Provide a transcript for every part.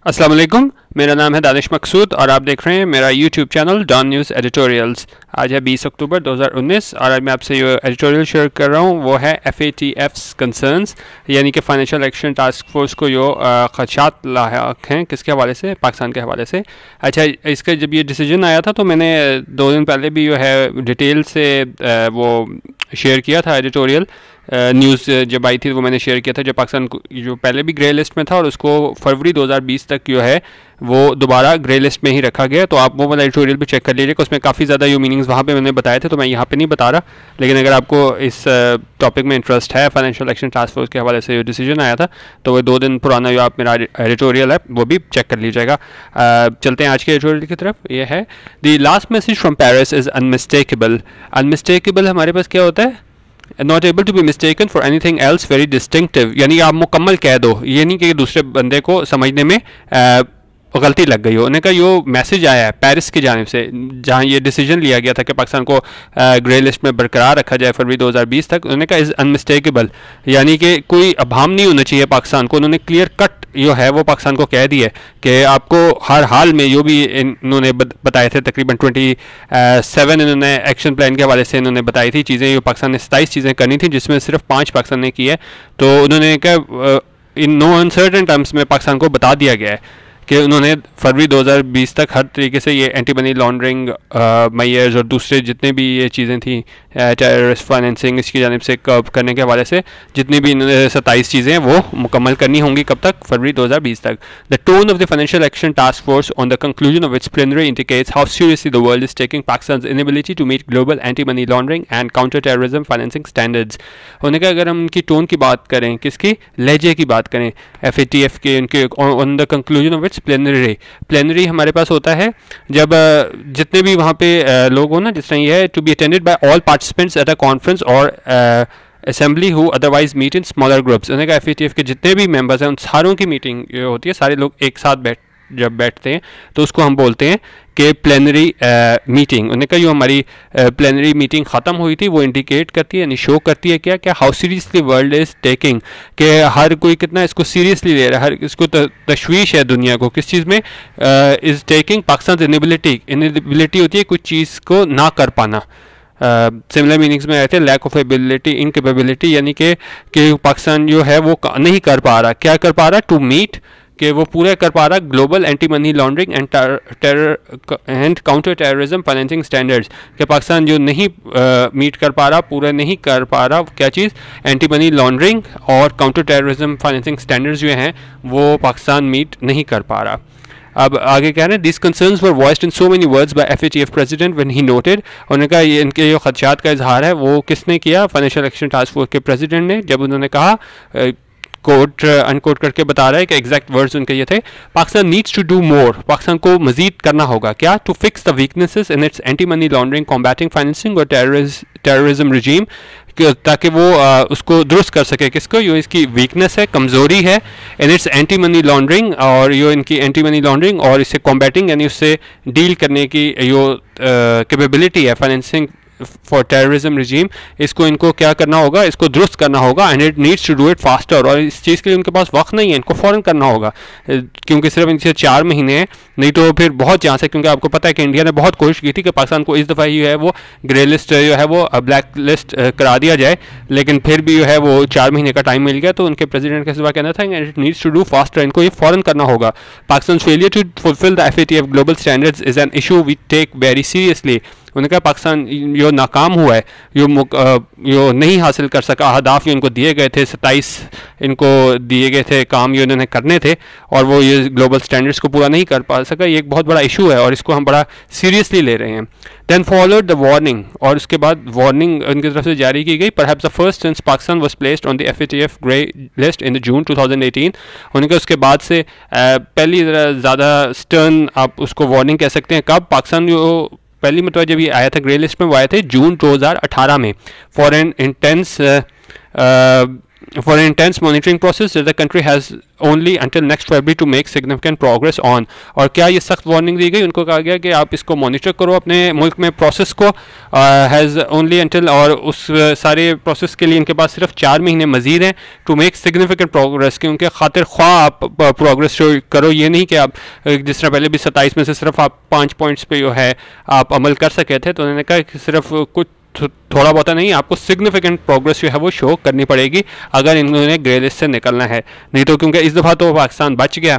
अस्सलाम वालेकुम, मेरा नाम है दानिश मकसूद और आप देख रहे हैं मेरा YouTube channel Dawn news editorials. आज है 20 अक्टूबर 2019 और आज मैं आपसे जो एडिटोरियल शेयर कर रहा हूँ वो है FATF's कंसर्न्स, यानी कि फाइनेंशियल एक्शन टास्क फोर्स को जो खदशात लाहक हैं किसके हवाले से, पाकिस्तान के हवाले से। अच्छा, इसका जब ये डिसीजन आया था तो मैंने 2 दिन पहले भी जो है डिटेल से वो शेयर किया था एडिटोरियल। न्यूज़ जब आई थी वो मैंने शेयर किया था, जब पाकिस्तान जो पहले भी ग्रे लिस्ट में था और उसको फरवरी 2020 तक जो है वो दोबारा ग्रे लिस्ट में ही रखा गया। तो आप वो वाला एडिटोरियल भी चेक कर लीजिएगा, उसमें काफ़ी ज़्यादा जो मीनिंग्स वहाँ पे मैंने बताए थे तो मैं यहाँ पे नहीं बता रहा। लेकिन अगर आपको इस टॉपिक में इंटरेस्ट है, फाइनेंशियल एक्शन टास्क फोर्स के हवाले से जो डिसीजन आया था, तो वो 2 दिन पुराना जो आप मेरा एडिटोरियल है वो भी चेक कर लीजिएगा। चलते हैं आज के एडिटोरियल की तरफ। ये है the last message from Paris is unmistakable. Unmistakable हमारे पास क्या होता है? Not able to be mistaken for anything else very distinctive, यानी आप मुकम्मल कह दो, ये नहीं कि दूसरे बंदे को समझने में गलती लग गई हो। उन्होंने कहा यो मैसेज आया है पेरिस की जानिब से, जहाँ ये डिसीजन लिया गया था कि पाकिस्तान को ग्रे लिस्ट में बरकरार रखा जाए फरवरी 2020 तक। उन्होंने कहा इज़ अनमिस्टेकेबल, यानी कि कोई अभाम नहीं होना चाहिए पाकिस्तान को। उन्होंने क्लियर कट जो है वो पाकिस्तान को कह दिया कि आपको हर हाल में जो भी इन्होंने बताए थे, तकरीबन 27 इन्होंने एक्शन प्लान के हवाले से इन्होंने बताई थी चीज़ें, जो पाकिस्तान ने 27 चीज़ें करनी थी जिसमें सिर्फ 5 पाकिस्तान ने की है। तो उन्होंने कहा इन नो अनसर्टेन टर्म्स में पाकिस्तान को बता दिया गया है कि उन्होंने फरवरी 2020 तक हर तरीके से ये एंटी मनी लॉन्ड्रिंग मेयर्स और दूसरे जितने भी ये चीज़ें थी, टेररिस्ट फाइनेंसिंग, इसकी जानिब से कर्ब करने के हवाले से जितनी भी 27 चीज़ें हैं वो मुकम्मल करनी होंगी। कब तक? फरवरी 2020 तक। The tone of the financial action task force on the conclusion of its plenary indicates how seriously the world is taking Pakistan's inability to meet global anti money laundering and counter terrorism financing standards. उन्होंने कहा अगर हम उनकी tone की बात करें, किसकी, लहजे की बात करें, FATF के, उनके on the conclusion of its plenary हमारे पास होता है जब जितने भी वहाँ पे लोग हो ना, जिस तरह ये है to be attended by all participants at a conference और assembly who otherwise meet in smaller groups. उन्होंने कहा FATF के जितने भी मेंबर्स हैं उन सारों की मीटिंग होती है, सारे लोग एक साथ जब बैठते हैं तो उसको हम बोलते हैं कि प्लेनरी मीटिंग। उन्होंने कहा जो हमारी प्लेनरी मीटिंग ख़त्म हुई थी वो इंडिकेट करती है, यानी शो करती है क्या how seriously world is taking, कि हर कोई कितना इसको सीरियसली ले रहा है, हर इसको तशवीश है दुनिया को किस चीज़ में, इज़ टेकिंग पाकिस्तान इनएबिलिटी होती है कुछ चीज़ को ना कर पाना। सिमिलर मीनिंग्स में आए थे लैक ऑफ एबिलिटी, इनकेपेबिलिटी, यानी कि पाकिस्तान जो है वो नहीं कर पा रहा, क्या कर पा रहा, टू मीट, कि वो पूरा कर पा रहा global anti money laundering and counter terrorism financing standards, कि पाकिस्तान जो नहीं मीट कर पा रहा, पूरा नहीं कर पा रहा, क्या चीज़, एंटी मनी लॉन्ड्रिंग और काउंटर टेररिज्म फाइनेंसिंग स्टैंडर्ड्स जो हैं वो पाकिस्तान मीट नहीं कर पा रहा। अब आगे कह रहे हैं this concerns were voiced in so many words by FATF president when he noted. उन्होंने कहा ये इनके जो खदशात का इजहार है वो किसने किया, फाइनेंशियल एक्शन टास्क फोर्स के प्रेसिडेंट ने, जब उन्होंने कहा, कोट अनकोट करके बता रहा है कि एग्जैक्ट वर्ड्स उनके ये थे, Pakistan needs to do more, Pakistan को मजीद करना होगा, क्या, to fix the weaknesses in its anti money laundering, combating financing और टेररिज्म रिजीम, ताकि वो उसको दुरुस्त कर सके, किसको, जो इसकी वीकनेस है, कमज़ोरी है, इन इट्स एंटी मनी लॉन्ड्रिंग, और जो इनकी एंटी मनी लॉन्ड्रिंग और इससे कॉम्बैटिंग यानी उससे डील करने की जो कैपेबिलिटी है, फाइनेंसिंग फॉर टेररिज्म रिजीम, इसको इनको क्या करना होगा, इसको दुरुस्त करना होगा, and it needs to do it faster, और इस चीज़ के लिए उनके पास वक्त नहीं है, इनको फ़ौरन करना होगा, क्योंकि सिर्फ इनसे 4 महीने हैं, नहीं तो फिर बहुत चांस है, क्योंकि आपको पता है कि इंडिया ने बहुत कोशिश की थी कि पाकिस्तान को इस दफ़ा जो है वो ग्रे लिस्ट जो है वो ब्लैक लिस्ट करा दिया जाए, लेकिन फिर भी जो है वो 4 महीने का टाइम मिल गया। तो उनके प्रेसिडेंट का सिवा कहना था it needs to do faster, इनको ये फ़ौरन करना होगा। Pakistan failure to fulfil the FATF global standards is an issue we take very seriously. उन्होंने कहा पाकिस्तान जो नाकाम हुआ है, जो नहीं हासिल कर सका अहदाफ जो इनको दिए गए थे, 27 इनको दिए गए थे काम जो इन्होंने करने थे, और वो ये ग्लोबल स्टैंडर्ड्स को पूरा नहीं कर पा सका, ये एक बहुत बड़ा इशू है और इसको हम बड़ा सीरियसली ले रहे हैं। देन फॉलोड द वार्निंग, और उसके बाद वार्निंग उनकी तरफ से जारी की गई, perhaps the first since Pakistan was placed on the FATF grey list in June 2018। उनके उसके बाद से पहली ज़्यादा स्टर्न आप उसको वार्निंग कह सकते हैं। कब पाकिस्तान जो पहली मतलब जब ये आया था ग्रे लिस्ट में, वो आए थे जून 2018 में, for an intense for an intense monitoring process that the country has only until next February to make significant progress on। और क्या ये सख्त वार्निंग दी गई, उनको कहा गया कि आप इसको मॉनिटर करो अपने मुल्क में प्रोसेस को, हैज़ ओनली अंटिल, और उस सारे प्रोसेस के लिए इनके पास सिर्फ 4 महीने मजीद हैं टू मेक सिग्निफिकेंट प्रोग्रेस, कि उनके खातिर ख्वाह आप प्रोग्रेस करो, ये नहीं कि आप जिस तरह पहले भी 27 में से सिर्फ आप 5 पॉइंट्स पे जो है आप अमल कर सके थे। तो उन्होंने कहा कि सिर्फ कुछ थोड़ा बहुत नहीं, आपको सिग्निफिकेंट प्रोग्रेस जो है वो शो करनी पड़ेगी अगर इन्होंने ग्रे लिस्ट से निकलना है। नहीं तो क्योंकि इस दफ़ा तो पाकिस्तान बच गया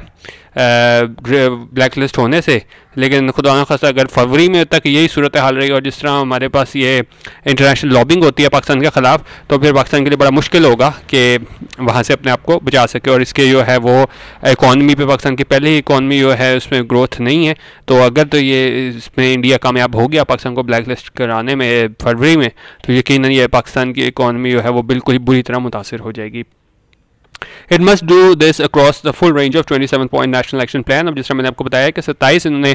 ब्लैक लिस्ट होने से, लेकिन खुदा न खास्ता अगर फरवरी में तक यही सूरत हाल रहेगी और जिस तरह हमारे पास ये इंटरनेशनल लॉबिंग होती है पाकिस्तान के ख़िलाफ़, तो फिर पाकिस्तान के लिए बड़ा मुश्किल होगा कि वहाँ से अपने आप को बचा सके। और इसके जो है वो इकॉनमी पे, पाकिस्तान की पहले ही इकॉनमी जो है उसमें ग्रोथ नहीं है, तो अगर तो ये इसमें इंडिया कामयाब हो गया पाकिस्तान को ब्लैक लिस्ट कराने में फरवरी में, तो यकीनन ये पाकिस्तान की इकॉनमी जो है वो बिल्कुल ही बुरी तरह मुतासिर हो जाएगी। It must do this across the full range of 27-point national action plan। अब जिस तरह मैंने आपको बताया कि 27 इन्होंने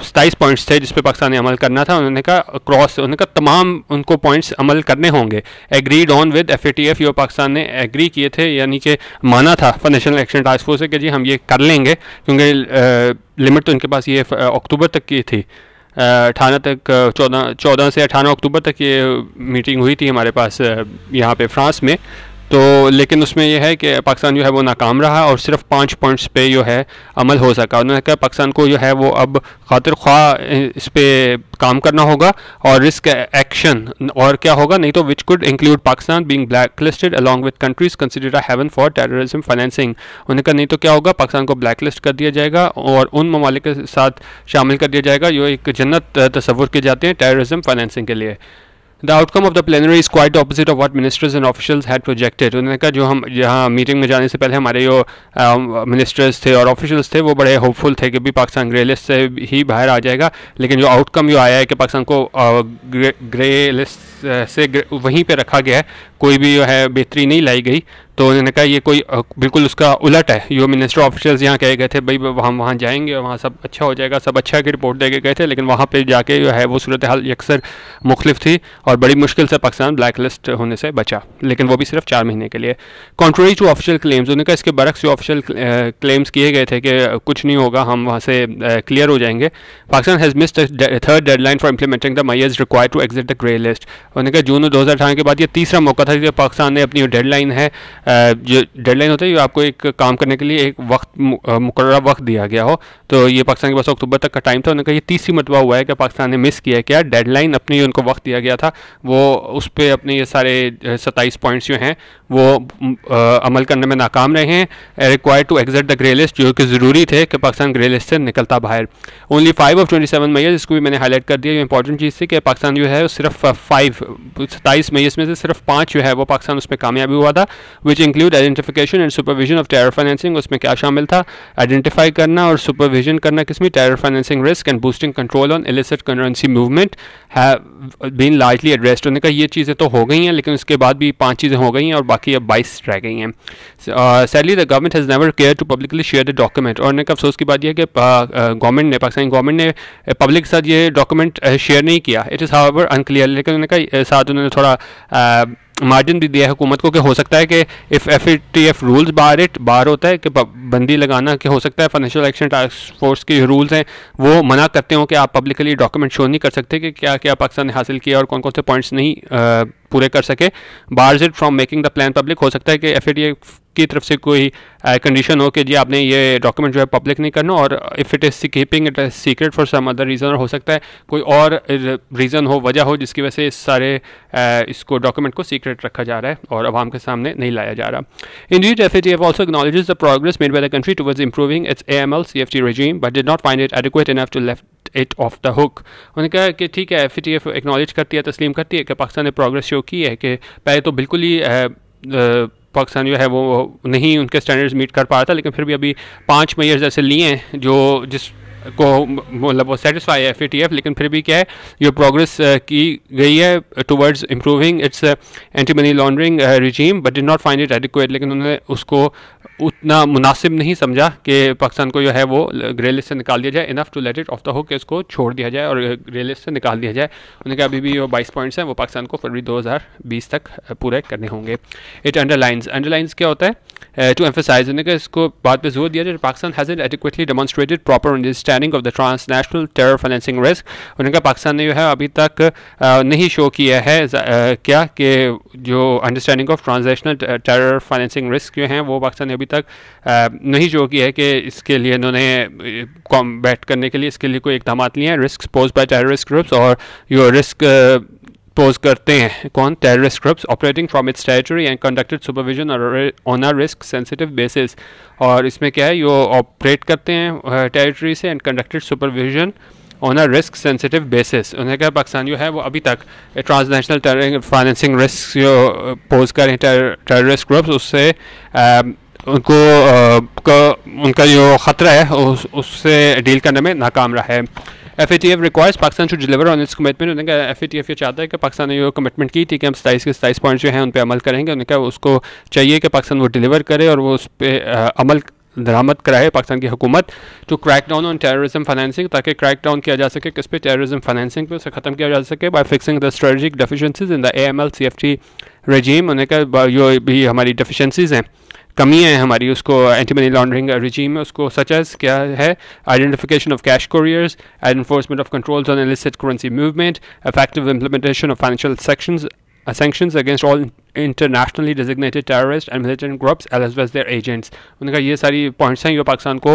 27 पॉइंट्स थे जिस पे पाकिस्तान ने अमल करना था, उन्होंने कहा अक्रॉस, उन्होंने कहा तमाम उनको पॉइंट्स अमल करने होंगे। एग्रीड ऑन विद FATF, जो पाकिस्तान ने एग्री किए थे, यानी कि माना था नेशनल एक्शन टास्क फोर्स से कि जी हम ये कर लेंगे, क्योंकि लिमिट तो इनके पास ये अक्टूबर तक की थी, 18 तक 14 से 18 अक्टूबर तक ये मीटिंग हुई थी हमारे पास यहाँ पे फ्रांस में। तो लेकिन उसमें यह है कि पाकिस्तान जो है वो नाकाम रहा और सिर्फ 5 पॉइंट्स पे जो है अमल हो सका। उन्होंने कहा पाकिस्तान को जो है वो अब खातिर ख्वाह इस पर काम करना होगा और रिस्क एक्शन, और क्या होगा नहीं तो which could include Pakistan being black listed along with countries considered a haven for terrorism financing. उन्होंने कहा नहीं तो क्या होगा, पाकिस्तान को ब्लैक लिस्ट कर दिया जाएगा और उन ममालिक के साथ शामिल कर दिया जाएगा जो एक जन्नत तस्वुर किए जाते हैं टेररिज्म फाइनेंसिंग के लिए। The outcome of the plenary is quite opposite of what ministers and officials had projected। उन्होंने कहा जो हम यहाँ मीटिंग में जाने से पहले हमारे जो मिनिस्टर्स थे और ऑफिशियल्स थे वो बड़े होपफुल थे कि भी पाकिस्तान ग्रे लिस्ट से ही बाहर आ जाएगा, लेकिन जो आउटकम जो आया है कि पाकिस्तान को ग्रे लिस्ट से वहीं पे रखा गया है, कोई भी जो है बेहतरी नहीं लाई गई। तो उन्होंने कहा ये कोई बिल्कुल उसका उलट है। जो मिनिस्टर ऑफिशियल्स यहाँ कहे गए थे भाई हम वहाँ जाएंगे और वहाँ सब अच्छा हो जाएगा, सब अच्छा की रिपोर्ट दे के गए थे, लेकिन वहाँ पे जाके जो है वो सूरत हाल अक्सर मुख्तलिफ थी और बड़ी मुश्किल से पाकिस्तान ब्लैक लिस्ट होने से बचा, लेकिन वो भी सिर्फ 4 महीने के लिए। कॉन्ट्ररी टू ऑफिशियल क्लेम्स, उन्होंने कहा इसके बरक्स जो ऑफिशियल क्लेम्स किए गए थे कि कुछ नहीं होगा, हम वहाँ से क्लियर हो जाएंगे। Pakistan has missed the third deadline for implementing the measures required to exit the grey list. उन्होंने कहा जून 2018 के बाद ये तीसरा मौका था कि पाकिस्तान ने अपनी डेडलाइन है, जो डेडलाइन होता है जो आपको एक काम करने के लिए एक वक्त मुकर्रर वक्त दिया गया हो, तो ये पाकिस्तान के पास अक्टूबर तक का टाइम था। उन्होंने कहा ये तीसरी मरतबा हुआ है कि पाकिस्तान ने मिस किया है, क्या डेडलाइन अपनी उनको वक्त दिया गया था वो उस पर अपने ये सारे 27 पॉइंट्स जो हैं वो अमल करने में नाकाम रहे हैं। Required to exit the grey list, जो कि ज़रूरी थे कि पाकिस्तान ग्रे लिस्ट से निकलता बाहर। ओनली 5 of 27 मेजर्स, इसको भी मैंने हाईलाइट कर दिया, जो इंपॉर्टेंट चीज़ थी कि पाकिस्तान जो है सिर्फ 27 मेजर्स में से सिर्फ 5 जो है वो पाकिस्तान उसमें कामयाबी हुआ था, which include identification and supervision of terror financing. उसमें क्या शामिल था, आइडेंटिफाई करना और सुपरविजन करना किसमें, terror financing risk and boosting control on illicit currency movement have been largely addressed. उन्होंने कहा ये चीज़ें तो हो गई हैं, लेकिन उसके बाद भी 5 चीज़ें हो गई हैं और बाकी अब 22 रह गई हैं। Sadly the government has never care to publicly share the document. और उन्होंने कहा अफसोस की बात यह है कि गवर्नमेंट ने, पाकिस्तानी गवर्नमेंट ने पब्लिक के साथ ये डॉक्यूमेंट शेयर नहीं किया। इट इज़ हाउएवर अनक्लियर, लेकिन उन्होंने कहा साथ उन्होंने थोड़ा मार्जिन भी दिया है हुकूमत को कि हो सकता है कि इफ़ FATF रूल्स बाहर होता है कि बंदी लगाना, कि हो सकता है फाइनेंशियल एक्शन टास्क फोर्स के रूल्स हैं वो मना करते हो कि आप पब्लिकली डॉक्यूमेंट शो नहीं कर सकते कि क्या क्या पाकिस्तान ने हासिल किया और कौन कौन से पॉइंट्स नहीं पूरे कर सके। Bars it from making the plan public, हो सकता है कि FATF की तरफ से कोई कंडीशन हो कि जी आपने ये डॉक्यूमेंट जो है पब्लिक नहीं करना, और if it is keeping it secret for some other reason, और हो सकता है कोई और रीज़न हो, वजह हो जिसकी वजह से इस सारे इसको डॉक्यूमेंट को सीक्रेट रखा जा रहा है और आवाम के सामने नहीं लाया जा रहा। Indeed, FATF also acknowledges the progress made by the country towards improving its AML CFT regime, but did not find it adequate enough to left it off the hook। उन्होंने कहा कि ठीक है, FATF एक्नॉलेज करती है, तस्लीम करती है कि पाकिस्तान ने प्रोग्रेस शो की है, कि पहले तो बिल्कुल ही पाकिस्तान जो है वो नहीं उनके स्टैंडर्ड्स मीट कर पा रहा था, लेकिन फिर भी अभी 5 मेजर्स ऐसे लिए हैं जो जिसको मतलब वो सेटिस्फाई है FATF, लेकिन फिर भी क्या है जो प्रोग्रेस की गई है towards improving it's anti money laundering regime, but did not find it adequate. लेकिन उन्होंने उसको उतना मुनासिब नहीं समझा कि पाकिस्तान को जो है वो ग्रे लिस्ट से निकाल दिया जाए, enough to let it off the hook, इसको छोड़ दिया जाए और ग्रे लिस्ट से निकाल दिया जाए। उन्होंने कहा अभी भी वो 22 पॉइंट्स हैं, वो पाकिस्तान को फरवरी 2020 तक पूरे करने होंगे। इट अंडरलाइंस क्या होता है, टू एम्फेसाइज, उन्होंने कहा इसको बात पे जोर दिया जाए, Pakistan has adequately demonstrated proper understanding of the transnational terror financing risk. उन्होंने कहा पाकिस्तान ने जो है अभी तक नहीं शो किया है क्या कि जो understanding of transnational terror financing risk जो हैं वो पाकिस्तान ने अभी तक नहीं शो किया है कि इसके लिए इन्होंने कॉम्बैट करने के लिए इसके लिए कोई इकदाम लिए हैं। Risk pose bye terrorist groups, और जो रिस्क पोज करते हैं कौन, terrorist groups, operating from its territory and conducted supervision on a risk sensitive basis. और इसमें क्या है, ये ऑपरेट करते हैं टेरिटरी से and conducted supervision on a risk sensitive basis. उन्होंने कहा पाकिस्तान जो है वो अभी तक ट्रांसनेशनल फाइनेंसिंग रिस्क जो पोज करें टेररिस्ट ग्रुप्स, उससे उनका जो ख़तरा है उससे डील करने में नाकाम रहा है। FATF requires Pakistan to deliver on its commitment. उन्होंने कहा FATF ये चाहता है कि पाकिस्तान ने जो कमिटमेंट की थी कि हम 27 के 27 पॉइंट्स जो हैं उन पर अमल करेंगे, उन्होंने कहा उसको चाहिए कि पाकिस्तान वो डिलीवर करे और वो उस पर अमल दरामद कराए पाकिस्तान की हुकूमत, to crack down on terrorism financing, ताकि क्रैक डाउन किया जा सके किस पे, टेररिज्म फाइनेंसिंग पे, उसे ख़त्म किया जा सके bye fixing the strategic deficiencies in the AML CFT regime. उन्होंने कहा जो भी हमारी डेफिशिएंसीज हैं, कमियाँ हैं हमारी, उसको एंटी मनी लॉन्ड्रिंग रजीम में, उसको सच एज क्या है, identification of cash couriers, enforcement of controls on illicit currency movement, effective implementation of financial sanctions against all internationally designated terrorists and militant groups as well as their agents। उन्होंने कहा ये सारी points हैं जो पाकिस्तान को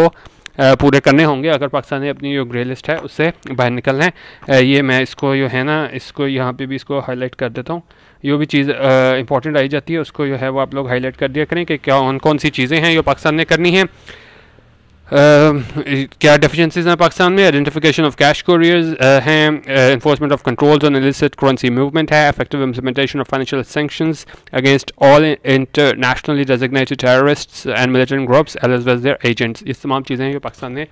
पूरे करने होंगे अगर पाकिस्तान ने अपनी जो ग्रे लिस्ट है उससे बाहर निकलना है। ये मैं इसको जो है ना, इसको यहाँ पे भी इसको हाईलाइट कर देता हूँ। जो भी चीज़ इंपॉर्टेंट आई जाती है उसको जो है वो आप लोग हाईलाइट कर दिया करें कि क्या कौन सी चीज़ें हैं जो पाकिस्तान ने करनी है। क्या डेफिशिएंसीज हैं पाकिस्तान में, आइडेंटिफिकेशन ऑफ कैश कोरियर्स हैं, enforcement of controls on illicit currency movement है, effective implementation of financial sanctions against all internationally designated terrorists and militant groups as well as their agents. ये तमाम चीज़ें हैं जो पाकिस्तान ने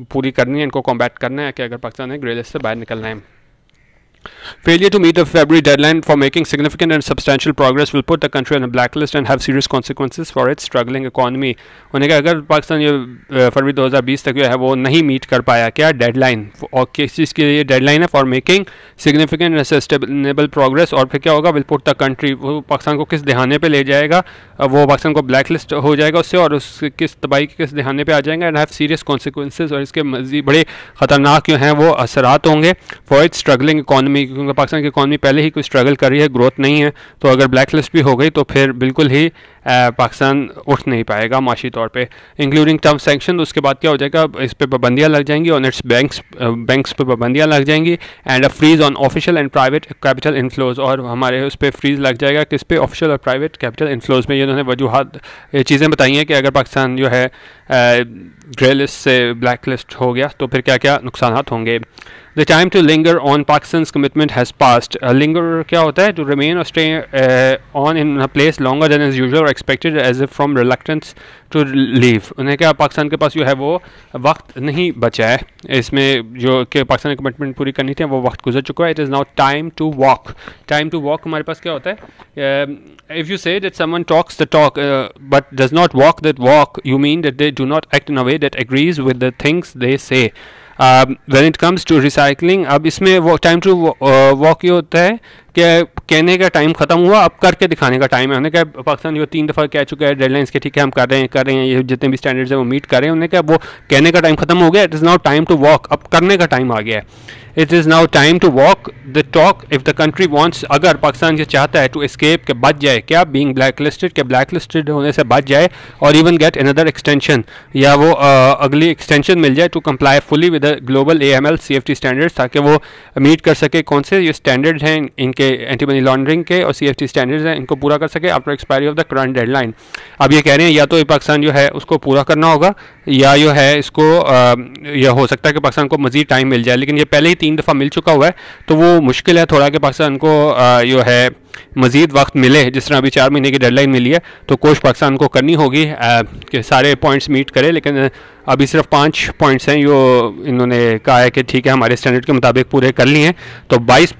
पूरी करनी है, इनको कॉम्बैट करना है कि अगर पाकिस्तान ने ग्रे लिस्ट से बाहर निकलना है। Failure to meet the February deadline for making significant and substantial progress will put the country on a blacklist and have serious consequences for its struggling economy। उन्होंने कहा अगर पाकिस्तान ये फरवरी 2020 तक जो है वो नहीं मीट कर पाया क्या डेडलाइन, और किस चीज़ के लिए डेडलाइन है, for making significant and sustainable progress, और फिर क्या होगा, विल पुट द कंट्री, वो पाकिस्तान को किस दहाने पे ले जाएगा, वो पाकिस्तान को ब्लैक लिस्ट हो जाएगा उससे, और उस किस तबाही के किस दहाने पे आ जाएंगे, एंड हैव सीरियस कॉन्सिक्वेंसेज, और इसके मज़ीद बड़े ख़तरनाक जो हैं वो असरात होंगे फॉर इट्स स्ट्रगलिंग इकॉनमी, क्योंकि पाकिस्तान की इकॉनमी पहले ही कोई स्ट्रगल कर रही है, ग्रोथ नहीं है, तो अगर ब्लैक लिस्ट भी हो गई तो फिर बिल्कुल ही पाकिस्तान उठ नहीं पाएगा माशी तौर पे, इंक्लूडिंग टर्म सैंक्शन। उसके बाद क्या हो जाएगा, इस पर पाबंदियाँ लग जाएंगी, ऑन इट्स बैंक्स पे पाबंदियाँ लग जाएंगी, and a freeze on official and private capital inflows, और हमारे उस पर फ्रीज लग जाएगा किस पे, ऑफिशियल और प्राइवेट कैपिटल इनफ्लोज में। ये उन्होंने वजूहात चीज़ें बताई हैं कि अगर पाकिस्तान जो है ग्रे लिस्ट से ब्लैक लिस्ट हो गया तो फिर क्या क्या नुकसान होंगे। The time to linger on Pakistan's commitment has passed। Linger क्या होता है, to remain or stay on in a place longer than is usual or expected as if from reluctance to leave। उन्हें क्या, पाकिस्तान के पास जो है वो वक्त नहीं बचा है इसमें, जो कि पाकिस्तान की कमिटमेंट पूरी करनी थी वो वक्त गुजर चुका है। It is now time to walk। Time to walk हमारे पास क्या होता है, if you say that someone talks the talk but does not walk that walk, you mean that they do not act in a way that agrees with the things they say। when it comes to recycling, अब इसमें वो time to walk ये होता है कि कहने का time ख़त्म हुआ, अब करके दिखाने का टाइम है। उन्होंने कहा पाकिस्तान जो 3 दफ़ा कह चुका है डेडलाइंस के, ठीक है हम कर रहे हैं ये जितने भी स्टैंडर्ड्स हैं वो मीट कर रहे हैं, उन्होंने कहा वो कहने का टाइम ख़त्म हो गया, it is now time to walk, अब करने का टाइम आ गया है। It is now time to walk the talk if the country wants, अगर पाकिस्तान ये चाहता है टू एस्केप के बच जाए, क्या बीइंग ब्लैक लिस्टेड के ब्लैक लिस्टेड होने से बच जाए, और इवन गेट अनदर एक्सटेंशन, या वो अगली एक्सटेंशन मिल जाए to comply fully with the global AML CFT standards, ताकि वो मीट कर सके कौन से ये स्टैंडर्ड हैं इनके एंटी मनी लॉन्ड्रिंग के और CFT स्टैंडर्ड्स हैं, इनको पूरा कर सके after expiry of the current deadline. अब ये कह रहे हैं या तो पाकिस्तान जो है उसको पूरा करना होगा, या जो है इसको यह हो सकता है कि पाकिस्तान को मज़ीद टाइम मिल जाए, लेकिन ये पहले ही 3 दफ़ा मिल चुका हुआ है, तो वो मुश्किल है थोड़ा कि पाकिस्तान को जो है मज़ीद वक्त मिले। जिस तरह अभी 4 महीने की डेडलाइन मिली है, तो कोशिश पाकिस्तान को करनी होगी कि सारे पॉइंट्स मीट करे, लेकिन अभी सिर्फ 5 पॉइंट्स हैं जो इन्होंने कहा है कि ठीक है हमारे स्टैंडर्ड के मुताबिक पूरे कर लिए हैं, तो 22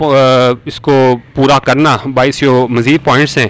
इसको पूरा करना, 22 जो मज़ीद पॉइंट्स हैं,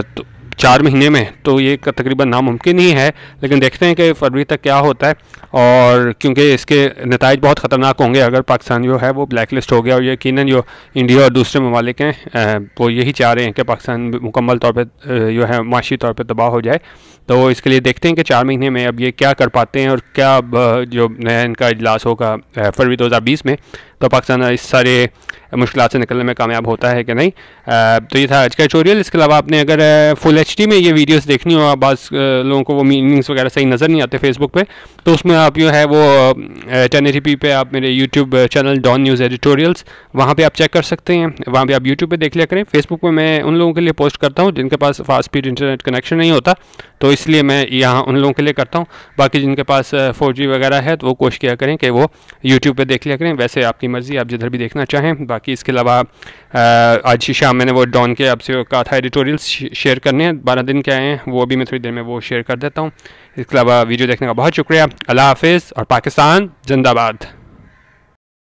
तो 4 महीने में, तो ये तकरीबन नामुमकिन ही है। लेकिन देखते हैं कि फरवरी तक क्या होता है, और क्योंकि इसके नताइज बहुत ख़तरनाक होंगे अगर पाकिस्तान जो है वो ब्लैक लिस्ट हो गया। और यकीनन जो इंडिया और दूसरे ममालिक हैं वो यही चाह रहे हैं कि पाकिस्तान मुकम्मल तौर पर जो है माशी तौर पर तबाह हो जाए। तो इसके लिए देखते हैं कि 4 महीने में अब ये क्या कर पाते हैं, और क्या जो नया इनका इजलास होगा फरवरी 2020 में, तो पाकिस्तान इस सारे मुश्किलात से निकलने में कामयाब होता है कि नहीं। तो ये था आज का ट्यूटोरियल। इसके अलावा आपने अगर फुल HD में ये वीडियोस देखनी हो, बाज़ लोगों को वो मीनिंग्स वगैरह सही नज़र नहीं आते फेसबुक पे, तो उसमें आप जो है वो 1080p पे आप मेरे YouTube channel Dawn news editorials, वहाँ पे आप चेक कर सकते हैं। वहाँ पे आप यूट्यूब पे देख लिया करें। फेसबुक पे मैं उन लोगों के लिए पोस्ट करता हूँ जिनके पास फास्ट स्पीड इंटरनेट कनेक्शन नहीं होता, तो इसलिए मैं यहाँ उन लोगों के लिए करता हूँ। बाकी जिनके पास 4G वगैरह है तो वो कोशिश किया करें कि वो यूट्यूब पे देख लिया करें। वैसे आपकी मर्ज़ी, आप जिधर भी देखना चाहें। बाकी इसके अलावा आज शाम मैंने वो डॉन के आपसे कहा था एडिटोरियल्स शेयर करने हैं, 12 दिन के आए हैं, वो भी मैं थोड़ी देर में वो शेयर कर देता हूँ। इसके अलावा वीडियो देखने का बहुत शुक्रिया। अल्लाह हाफिज़ और पाकिस्तान जिंदाबाद।